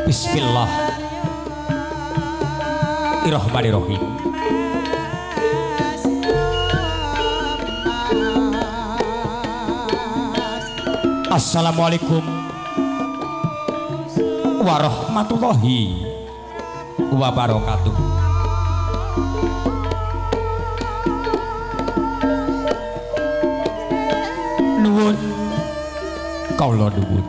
Bismillahirrahmanirrahim. Assalamualaikum warahmatullahi wabarakatuh. Nuwun kawula nuwun.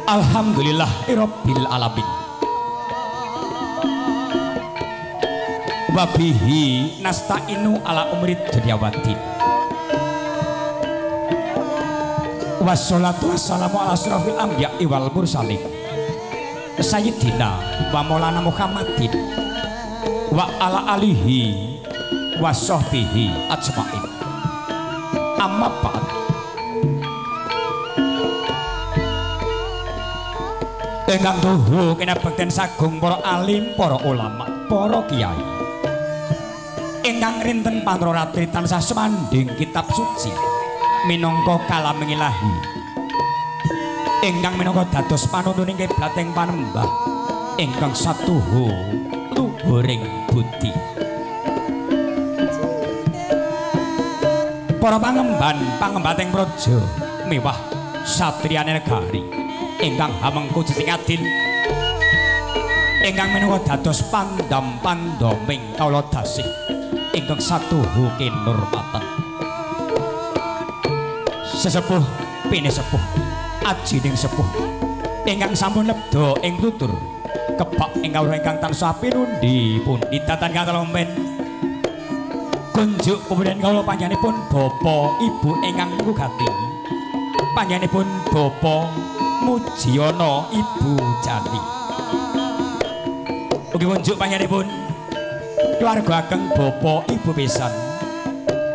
Alhamdulillahirabbil alamin. Wabihi nasta'inu ala umrid dunyawaddin. Wassalatu wassalamu ala asyrafil anbiya'i wal mursalin Sayyidina wa maulana Muhammadin wa ala alihi wa sahbihi ajma'in. Amma ba'd. Ingkang tuhu kinabekten sagung para alim, para ulama, para kiai ingkang rinten panroratri tansah semanding kitab suci minangka kalaming ilahi ingkang minangka dados panuntuning kiblating panembah ingkang satuhu luhuring budi. Para pangemban pangembating praja miwah satriyane negari ingkang hamengku jejingadin ingkang minangka dados pandam-pandaming kawula dasih ingkang satuhu kinurmatan sesepuh pinesepuh ajining sepuh ingkang sampun lebda ing tutur kebak ing kawula ingkang tansah pinundi pundi datan katalompen kunjuk kemudian kawula panjenenganipun bapa ibu ingkang nggugati panjenenganipun bapa Mujiono Ibu Jani ugi kunjuk panjenenganipun keluarga ageng bapa ibu pisan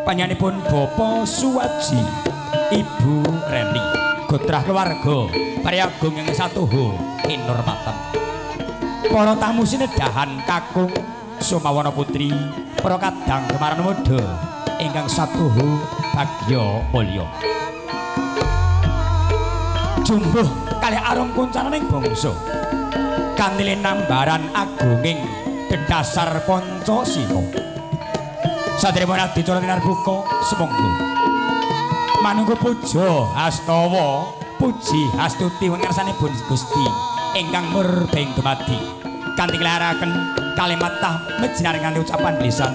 panjenenganipun bapa Suwaji Ibu Reni gotrah keluarga Paryagung yang satuhu kinurmatan para tamu sinedahan kakung Sumawana Putri para kadang kemaran muda ingkang satuhu bagya mulya jumbuh kalih arum kuncananing bangsa kanthi nambaran agunging dedasar Pancasila saderepun adicara tinar buka semonggo manungga puja hastawa puji hastuti wengersanipun Gusti ingkang murbeng dumadi kanthi kelaraken kalimat tahmid jinaringan ucapan lisan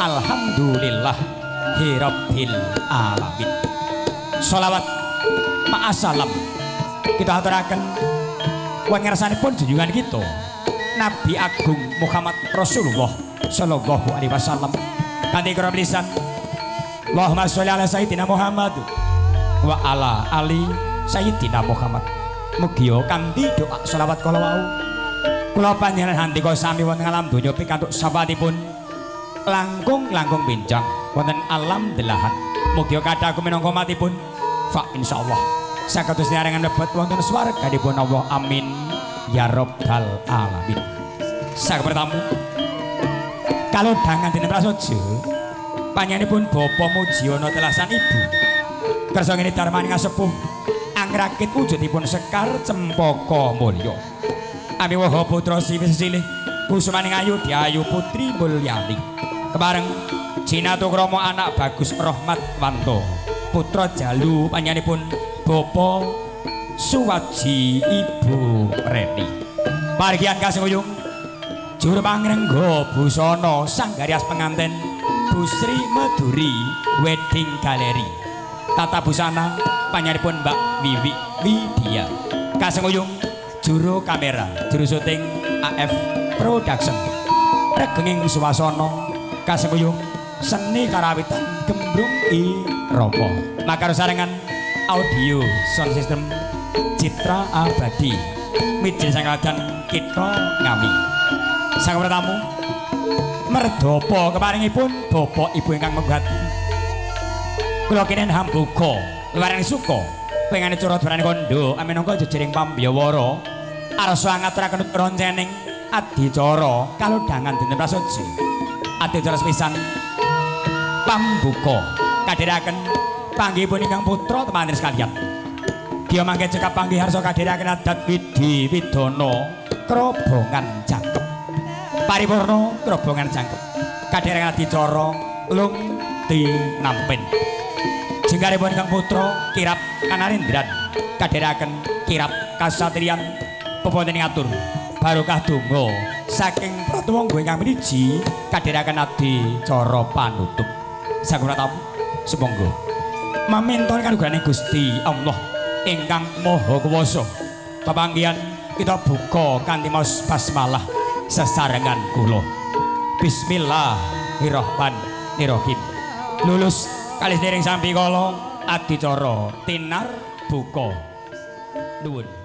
alhamdulillah hirabbil alamin. Sholawat ma'asalam kita aturaken wengersanipun junjungan kita Nabi Agung Muhammad Rasulullah sallallahu alaihi wasallam kanthi karo lisan Allahumma sholli ala sayyidina Muhammad wa ala ali sayyidina Muhammad. Mugi kanthi doa selawat kala wau kula panjenengan handika sami wonten alam donya pikantuk sabatipun langkung benjang wonten alam delahan. Mugi kathah minangka matipun fa insyaallah sakados nyarengan lebet wonten swarganipun Allah amin ya rabbal alamin. Sapertamu kalodhangan dene prasaja panjenenganipun Bapa Mujiono telasan ibu kersa ngene darmani ngasepuh angrakit wujudipun sekar cempaka mulya amiwaha putra silih kusumaning ayu Diayu Putri Mulyani kebareng Jinatu Krama anak Bagus Rahmat Wanto putra Jalu panjenenganipun Bapa Suwaji Ibu Reni. Margian kasenguyung juru pangrengga busana sanggarias penganten Bu Sri Maduri Wedding Gallery tata busana panjenenganipun Mbak Wiwi Widya kasenguyung juru kamera juru syuting AF Production regenging swasana kasenguyung seni karawitan Gembrung Irama makaro sarengan audio sound system Citra Abadi Mijil Sangladan kita ngami sang tamu merdopo keparingipun bapak ibu ingkang menggati kula kenen hambuka luaring suka pengane curhat barane kondo aminangka jejering pambiyawara arsa ngaturaken roncening adicara kalodhangan dinten prasaja adicara sepisan pambuka kadhiraken panggihipun ingkang putra teman sekalian. Dia mangke cekap panggih harsa kadhiraken adat Widi Widana krobongan jangkep. Paripurna krobongan jangkep. Kadhiraken adicara lung tinampen. Jenggaripun ingkang putra kirap kanarendran kadhiraken kirap kasatriyan peponten ngatur barokah donga saking pratawangga ingkang miniji kadhiraken adicara panutup. Sampun tamu sumangga maminton kanugrahaning Gusti Allah ingkang Maha Kuwasa. Pepanggihan kita buka kanthi maos basmalah sesarengan kula. Bismillahirrahmanirrahim. Lulus kalih dereng sampi kala adicara tinar buka nuwun.